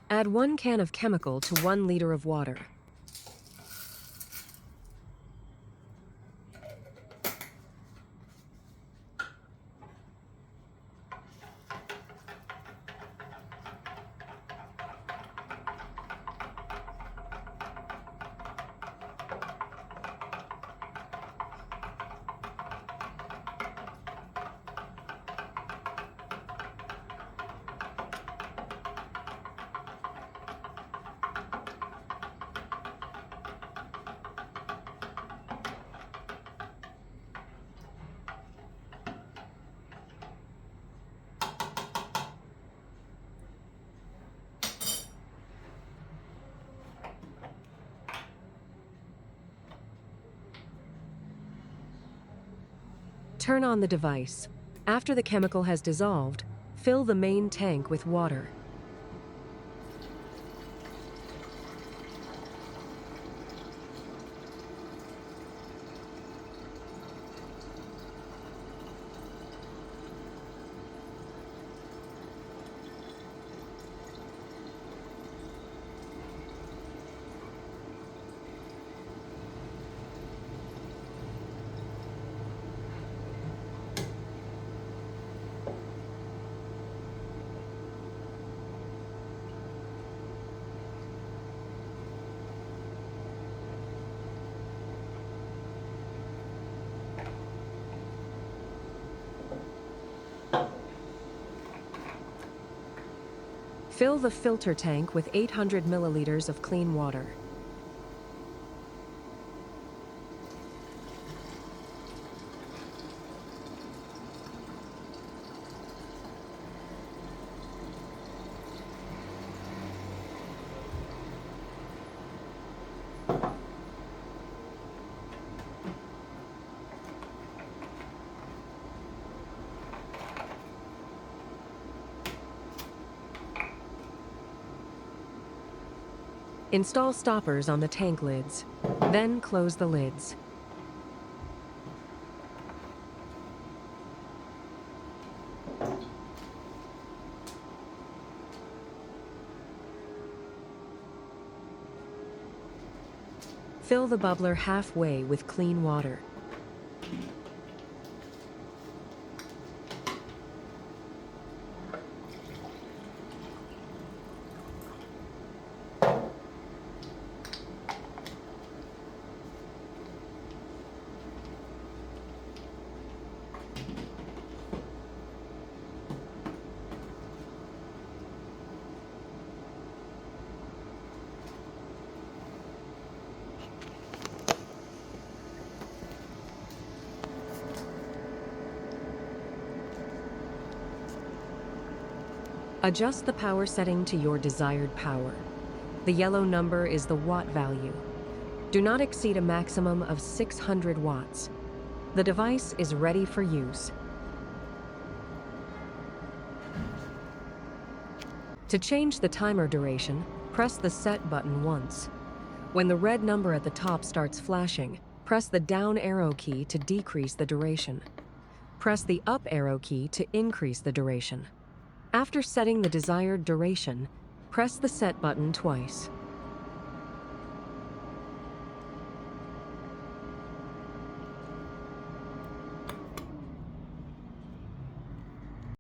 Add 1 can of chemical to 1 liter of water. Turn on the device. After the chemical has dissolved, fill the main tank with water. Fill the filter tank with 800 milliliters of clean water. Install stoppers on the tank lids, then close the lids. Fill the bubbler halfway with clean water. Adjust the power setting to your desired power. The yellow number is the watt value. Do not exceed a maximum of 600 watts. The device is ready for use. To change the timer duration, press the set button once. When the red number at the top starts flashing, press the down arrow key to decrease the duration. Press the up arrow key to increase the duration. After setting the desired duration, press the set button twice.